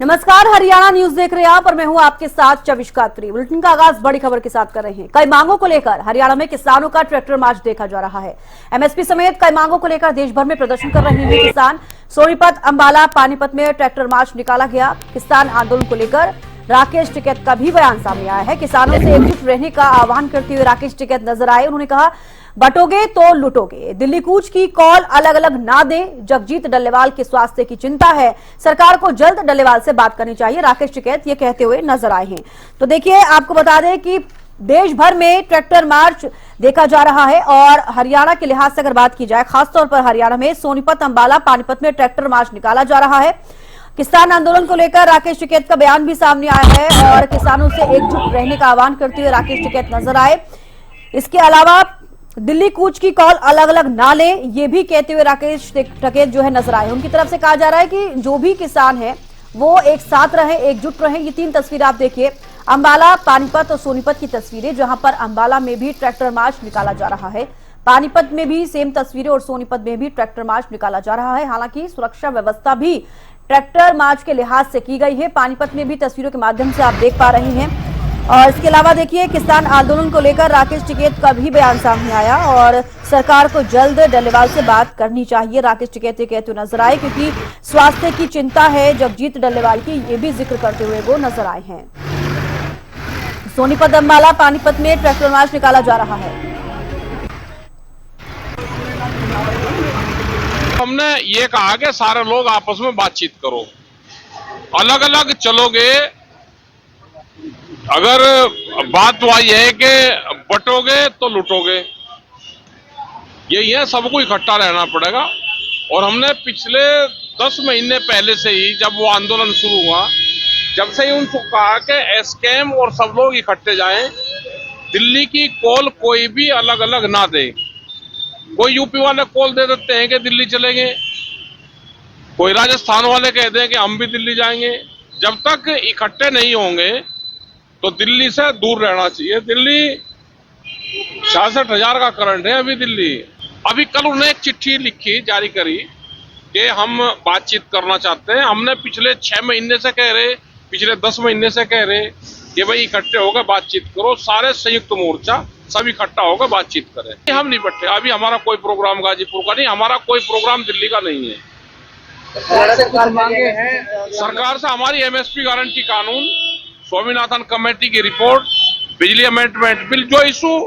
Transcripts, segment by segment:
नमस्कार, हरियाणा न्यूज देख रहे हैं आप और मैं हूं आपके साथ चविष्का त्रि। बुलेटिन का आगाज बड़ी खबर के साथ कर रहे हैं। कई मांगों को लेकर हरियाणा में किसानों का ट्रैक्टर मार्च देखा जा रहा है। एमएसपी समेत कई मांगों को लेकर देश भर में प्रदर्शन कर रहे हैं किसान। सोनीपत, अंबाला, पानीपत में ट्रैक्टर मार्च निकाला गया। किसान आंदोलन को लेकर राकेश टिकैत का भी बयान सामने आया है। किसानों से एकजुट रहने का आह्वान करते हुए राकेश टिकैत नजर आए। उन्होंने कहा, बटोगे तो लुटोगे, दिल्ली कूच की कॉल अलग अलग ना दें। जगजीत डल्लेवाल के स्वास्थ्य की चिंता है, सरकार को जल्द डल्लेवाल से बात करनी चाहिए। राकेश टिकैत ये कहते हुए नजर आए हैं। तो देखिए, आपको बता दें कि देश भर में ट्रैक्टर मार्च देखा जा रहा है और हरियाणा के लिहाज से अगर बात की जाए, खासतौर पर हरियाणा में सोनीपत, अंबाला, पानीपत में ट्रैक्टर मार्च निकाला जा रहा है। किसान आंदोलन को लेकर राकेश टिकैत का बयान भी सामने आया है और किसानों से एकजुट रहने का आह्वान करते हुए राकेश टिकैत नजर आए। इसके अलावा दिल्ली कूच की कॉल अलग अलग ना ले, ये भी कहते हुए राकेश टिकैत जो है नजर आए। उनकी तरफ से कहा जा रहा है कि जो भी किसान है वो एक साथ रहे, एकजुट रहे। ये तीन तस्वीरें आप देखिए, अंबाला, पानीपत और सोनीपत की तस्वीरें, जहां पर अंबाला में भी ट्रैक्टर मार्च निकाला जा रहा है। पानीपत में भी सेम तस्वीरें और सोनीपत में भी ट्रैक्टर मार्च निकाला जा रहा है। हालांकि सुरक्षा व्यवस्था भी ट्रैक्टर मार्च के लिहाज से की गई है। पानीपत में भी तस्वीरों के माध्यम से आप देख पा रहे हैं। और इसके अलावा देखिए, किसान आंदोलन को लेकर राकेश टिकैत का भी बयान सामने आया और सरकार को जल्द डल्लेवाल से बात करनी चाहिए। राकेश टिकैत ये कहते हुए नजर आए क्योंकि स्वास्थ्य की चिंता है जगजीत डल्लेवाल की, ये भी जिक्र करते हुए वो नजर आए हैं। सोनीपत, अंबाला, पानीपत में ट्रैक्टर मार्च निकाला जा रहा है। हमने ये कहा कि सारे लोग आपस में बातचीत करो, अलग अलग चलोगे। अगर बात तो आई है कि बटोगे तो लुटोगे, यही है, सबको इकट्ठा रहना पड़ेगा। और हमने पिछले 10 महीने पहले से ही, जब वो आंदोलन शुरू हुआ, जब से ही उनको कहा कि एसकेएम और सब लोग इकट्ठे जाएं, दिल्ली की कॉल कोई भी अलग अलग ना दे। कोई यूपी वाले कॉल दे देते हैं कि दिल्ली चलेंगे, कोई राजस्थान वाले कह दें कि हम भी दिल्ली जाएंगे। जब तक इकट्ठे नहीं होंगे तो दिल्ली से दूर रहना चाहिए। दिल्ली 66,000 का करंट है अभी कल उन्होंने एक चिट्ठी लिखी, जारी करी कि हम बातचीत करना चाहते हैं। हमने पिछले 6 महीने से कह रहे, पिछले 10 महीने से कह रहे कि भाई इकट्ठे होकर बातचीत करो, सारे संयुक्त मोर्चा सब इकट्ठा होकर बातचीत करें। हम नहीं बैठे, अभी हमारा कोई प्रोग्राम गाजीपुर का नहीं, हमारा कोई प्रोग्राम दिल्ली का नहीं है। सरकार से हमारी एमएसपी गारंटी कानून, स्वामीनाथन कमेटी की रिपोर्ट, बिजली अमेंडमेंट बिल, जो इशू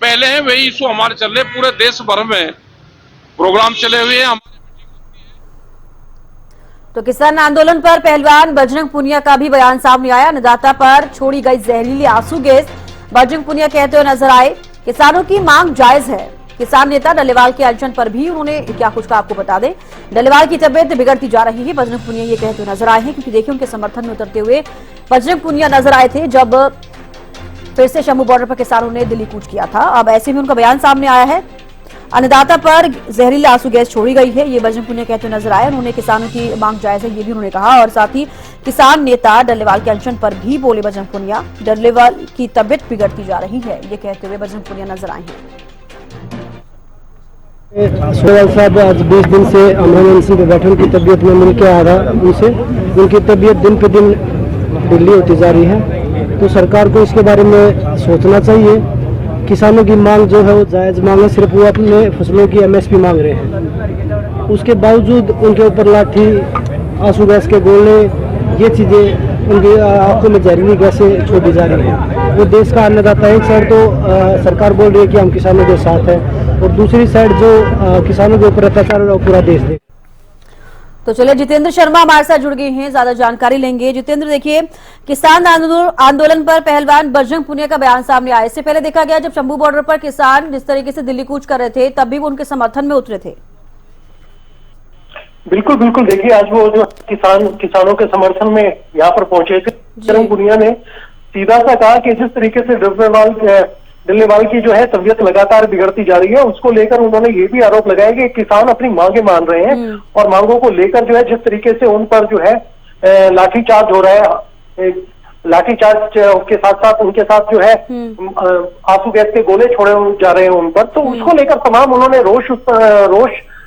पहले हैं वही इशू हमारे चल रहे। पूरे देश भर में प्रोग्राम चले हुए हैं। तो किसान आंदोलन पर पहलवान बजरंग पुनिया का भी बयान सामने आया। अन्नदाता पर छोड़ी गई जहरीली आंसू गैस, बजरंग पुनिया कहते हुए नजर आए। किसानों की मांग जायज है। किसान नेता डल्लेवाल के अनशन पर भी उन्होंने क्या कुछ कहा, आपको बता दें। डल्लेवाल की तबियत बिगड़ती जा रही है, बजरंग पुनिया ये कहते हुए नजर आए हैं। क्योंकि देखिए, उनके समर्थन में उतरते हुए बजरंग पुनिया नजर आए थे जब फिर से शंभू बॉर्डर पर किसानों ने दिल्ली कूच किया था। अब ऐसे में उनका बयान सामने आया है। अन्नदाता पर जहरीले आंसू गैस छोड़ी गई है, ये बजरंग पुनिया कहते हुए नजर आए। उन्होंने किसानों की मांग जायज है, ये भी उन्होंने कहा। और साथ ही किसान नेता डल्लेवाल के अनशन पर भी बोले बजरंग पुनिया, डल्लेवाल की तबियत बिगड़ती जा रही है, ये कहते हुए बजरंग पुनिया नजर आए हैं। सोनवाल साहब आज 20 दिन से अमरनाथ सिंह पे बैठे, उनकी तबीयत में मिल के आ रहा उनसे, उनकी तबीयत दिन पे दिन ढीली होती जा रही है। तो सरकार को इसके बारे में सोचना चाहिए। किसानों की मांग जो है वो जायज मांग है, सिर्फ वो अपने फसलों की एमएसपी मांग रहे हैं। उसके बावजूद उनके ऊपर लाठी, आंसू गैस के गोले, ये चीज़ें उनकी आंखों में जहरीली गैसें छोड़ी जा रही है। वो देश का अन्नदाता, एक साइड तो सरकार बोल रही है कि हम किसानों के साथ हैं, और दूसरी साइड जो किसानों के ऊपर अत्याचार हो रहा है पूरा देश देख। तो चलिए, जितेंद्र शर्मा हमारे साथ जुड़ गए हैं, ज्यादा जानकारी लेंगे। जितेंद्र, देखिए, किसान आंदोलन पर पहलवान बजरंग पुनिया का बयान सामने आया। इससे पहले देखा गया जब शंभू बॉर्डर पर किसान जिस तरीके से दिल्ली कूच कर रहे थे, तब भी वो उनके समर्थन में उतरे थे। बिल्कुल बिल्कुल, देखिए आज वो जो किसानों के समर्थन में यहाँ पर पहुंचे थे, बजरंग पुनिया ने सीधा सा कहा कि जिस तरीके से डल्लेवाल की जो है तबीयत लगातार बिगड़ती जा रही है, उसको लेकर उन्होंने ये भी आरोप लगाया कि किसान अपनी मांगे मान रहे हैं और मांगों को लेकर जो है जिस तरीके से उन पर जो है लाठीचार्ज हो रहा है, लाठीचार्ज के साथ साथ उनके साथ जो है आंसू गैस के गोले छोड़े जा रहे हैं उन पर, तो उसको लेकर तमाम उन्होंने रोष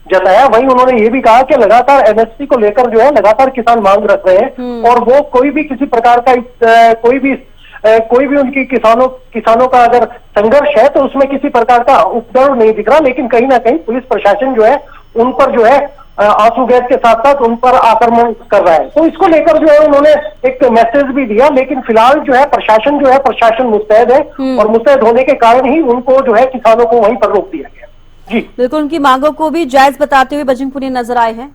जताया। वहीं उन्होंने ये भी कहा कि लगातार एमएसपी को लेकर जो है लगातार किसान मांग रख रहे हैं और वो कोई भी किसी प्रकार का कोई भी उनकी किसानों का अगर संघर्ष है तो उसमें किसी प्रकार का उपद्रव नहीं दिख रहा, लेकिन कहीं ना कहीं पुलिस प्रशासन जो है उन पर जो है आंसू गैस के साथ साथ उन पर आक्रमण कर रहा है। तो इसको लेकर जो है उन्होंने एक मैसेज भी दिया, लेकिन फिलहाल जो है प्रशासन मुस्तैद है और मुस्तैद होने के कारण ही उनको जो है किसानों को वहीं पर रोक दिया गया। जी बिल्कुल, उनकी मांगों को भी जायज बताते हुए बजरंग पुनिया नजर आए हैं।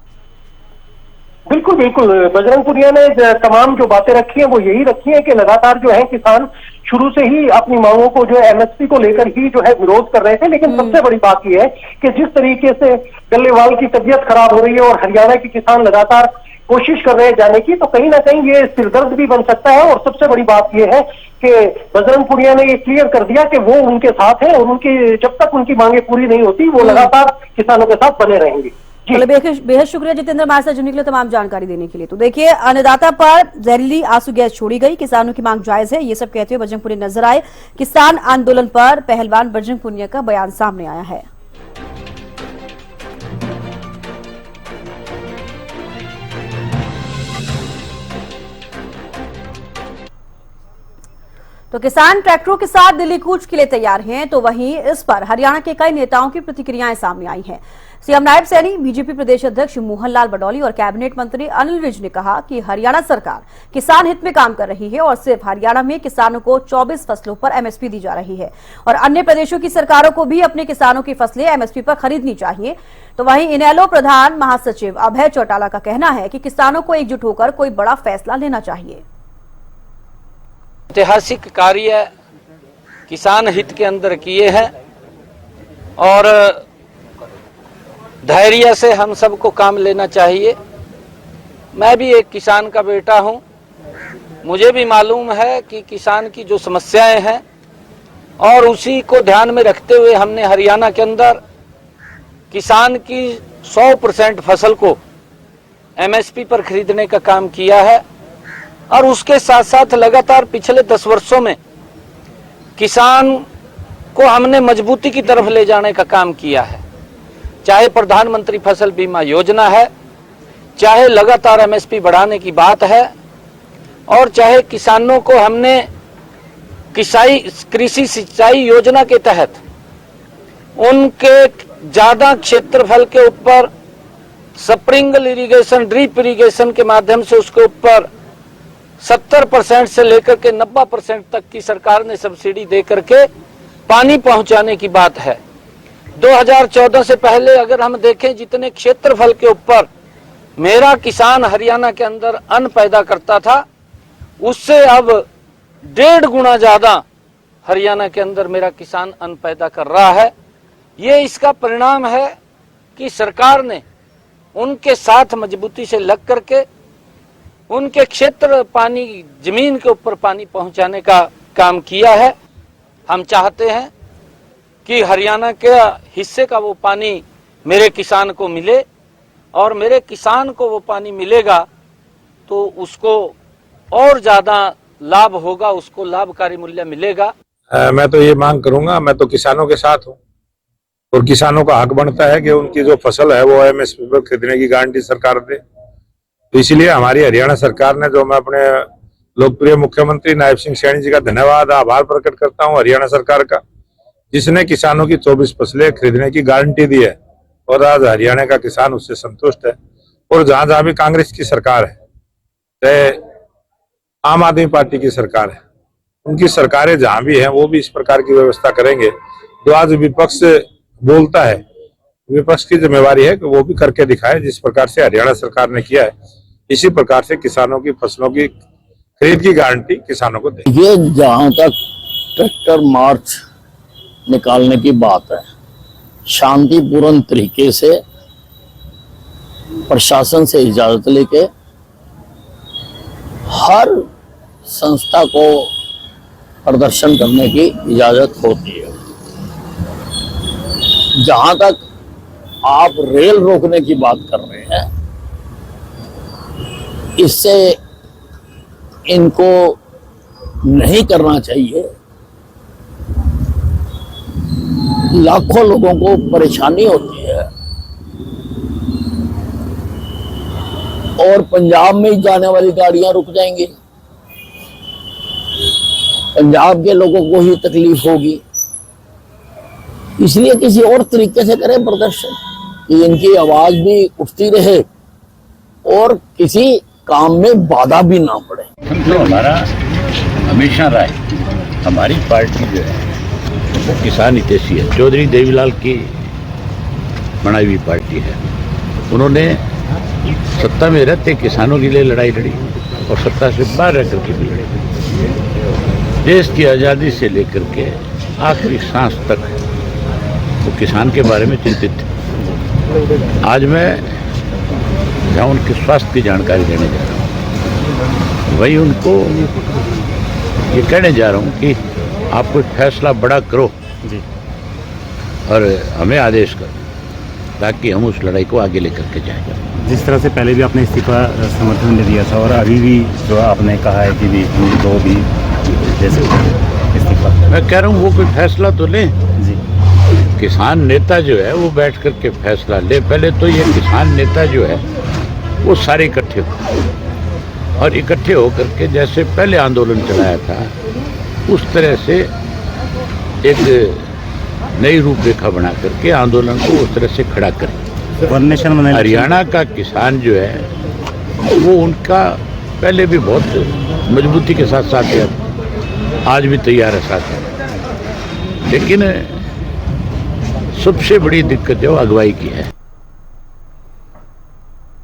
बिल्कुल बिल्कुल, बजरंग पुनिया ने तमाम जो बातें रखी हैं वो यही रखी हैं कि लगातार जो है किसान शुरू से ही अपनी मांगों को जो है एमएसपी को लेकर ही जो है विरोध कर रहे थे, लेकिन सबसे बड़ी बात यह है कि जिस तरीके से डल्लेवाल की तबीयत खराब हो रही है और हरियाणा के किसान लगातार कोशिश कर रहे हैं जाने की, तो कहीं ना कहीं ये सिरदर्द भी बन सकता है। और सबसे बड़ी बात यह है कि बजरंग पुनिया ने ये क्लियर कर दिया कि वो उनके साथ है और उनकी जब तक उनकी मांगे पूरी नहीं होती वो लगातार किसानों के साथ बने रहेंगे। चलो बेहद शुक्रिया जितेंद्र हमारे साथ जुड़ने के लिए, तमाम जानकारी देने के लिए। तो देखिए, अन्नदाता पर जहरीली आंसू गैस छोड़ी गई, किसानों की मांग जायज है, ये सब कहते हुए बजरंग पुनिया नजर आए। किसान आंदोलन पर पहलवान बजरंग पुनिया का बयान सामने आया है। तो किसान ट्रैक्टरों के साथ दिल्ली कूच के लिए तैयार हैं, तो वहीं इस पर हरियाणा के कई नेताओं की प्रतिक्रियाएं सामने आई हैं। सीएम नायब सैनी, बीजेपी प्रदेश अध्यक्ष मोहनलाल बडौली और कैबिनेट मंत्री अनिल विज ने कहा कि हरियाणा सरकार किसान हित में काम कर रही है और सिर्फ हरियाणा में किसानों को 24 फसलों पर एमएसपी दी जा रही है और अन्य प्रदेशों की सरकारों को भी अपने किसानों की फसलें एमएसपी पर खरीदनी चाहिए। तो वहीं इनेलो प्रधान महासचिव अभय चौटाला का कहना है कि किसानों को एकजुट होकर कोई बड़ा फैसला लेना चाहिए। ऐतिहासिक कार्य किसान हित के अंदर किए हैं और धैर्य से हम सबको काम लेना चाहिए। मैं भी एक किसान का बेटा हूं, मुझे भी मालूम है कि किसान की जो समस्याएं हैं और उसी को ध्यान में रखते हुए हमने हरियाणा के अंदर किसान की 100% फसल को एमएसपी पर खरीदने का काम किया है और उसके साथ साथ लगातार पिछले 10 वर्षों में किसान को हमने मजबूती की तरफ ले जाने का काम किया है। चाहे प्रधानमंत्री फसल बीमा योजना है, चाहे लगातार एमएसपी बढ़ाने की बात है और चाहे किसानों को हमने कृषि सिंचाई योजना के तहत उनके ज्यादा क्षेत्रफल के ऊपर स्प्रिंकल इरिगेशन, ड्रिप इरिगेशन के माध्यम से उसके ऊपर 70% से लेकर के 90% तक की सरकार ने सब्सिडी दे करके पानी पहुंचाने की बात है। 2014 से पहले अगर हम देखें जितने क्षेत्रफल के ऊपर मेरा किसान हरियाणा के अंदर अन्न पैदा करता था, उससे अब 1.5 गुना ज्यादा हरियाणा के अंदर मेरा किसान अन्न पैदा कर रहा है। ये इसका परिणाम है कि सरकार ने उनके साथ मजबूती से लग करके उनके क्षेत्र पानी जमीन के ऊपर पानी पहुंचाने का काम किया है। हम चाहते हैं कि हरियाणा के हिस्से का वो पानी मेरे किसान को मिले और मेरे किसान को वो पानी मिलेगा तो उसको और ज्यादा लाभ होगा, उसको लाभकारी मूल्य मिलेगा। मैं तो ये मांग करूंगा, मैं तो किसानों के साथ हूँ और किसानों का हक बनता है कि उनकी जो फसल है वो एमएसपी पर खरीदने की गारंटी सरकार दे। तो इसीलिए हमारी हरियाणा सरकार ने, जो मैं अपने लोकप्रिय मुख्यमंत्री नायब सिंह सैनी जी का धन्यवाद आभार प्रकट करता हूं हरियाणा सरकार का, जिसने किसानों की 24 फसलें खरीदने की गारंटी दी है और आज हरियाणा का किसान उससे संतुष्ट है। और जहां जहां भी कांग्रेस की सरकार है, चाहे आम आदमी पार्टी की सरकार है, उनकी सरकारें जहां भी हैं वो भी इस प्रकार की व्यवस्था करेंगे। जो आज विपक्ष बोलता है, विपक्ष की जिम्मेवारी है कि वो भी करके दिखाए। जिस प्रकार से हरियाणा सरकार ने किया है, इसी प्रकार से किसानों की फसलों की खरीद की गारंटी किसानों को दें। ये जहां तक ट्रैक्टर मार्च निकालने की बात है, शांतिपूर्ण तरीके से प्रशासन से इजाजत लेके हर संस्था को प्रदर्शन करने की इजाजत होती है। जहां तक आप रेल रोकने की बात कर रहे हैं, इससे इनको नहीं करना चाहिए। लाखों लोगों को परेशानी होती है और पंजाब में ही जाने वाली गाड़ियां रुक जाएंगी, पंजाब के लोगों को ही तकलीफ होगी। इसलिए किसी और तरीके से करें प्रदर्शन कि इनकी आवाज भी उठती रहे और किसी काम में बाधा भी ना पड़े। तो हमारा हमेशा रहा है, हमारी पार्टी जो है वो किसान हितैषी है। चौधरी देवीलाल की बनाई हुई पार्टी है। उन्होंने सत्ता में रहते किसानों के लिए लड़ाई लड़ी और सत्ता से बाहर रह करके भी लड़ी। देश की आज़ादी से लेकर के आखिरी सांस तक वो किसान के बारे में चिंतित थे। आज मैं जहाँ उनके स्वास्थ्य की जानकारी देने जा रहा हूँ, वही उनको ये कहने जा रहा हूँ कि आप कोई फैसला बड़ा करो जी और हमें आदेश करो, ताकि हम उस लड़ाई को आगे लेकर के जाएं। जिस तरह से पहले भी आपने इस्तीफा समर्थन में दिया था और अभी भी जो आपने कहा है कि भी उनको भी जैसे इस्तीफा, मैं कह रहा हूँ वो कोई फैसला तो लें जी। किसान नेता जो है वो बैठ करके फैसला ले। पहले तो ये किसान नेता जो है वो सारे इकट्ठे हो और इकट्ठे होकर के जैसे पहले आंदोलन चलाया था उस तरह से एक नई रूपरेखा बना करके आंदोलन को उस तरह से खड़ा करें। हरियाणा का किसान जो है वो उनका पहले भी बहुत मजबूती के साथ साथ है, आज भी तैयार है साथ है, लेकिन सबसे बड़ी दिक्कत जो अगुवाई की है।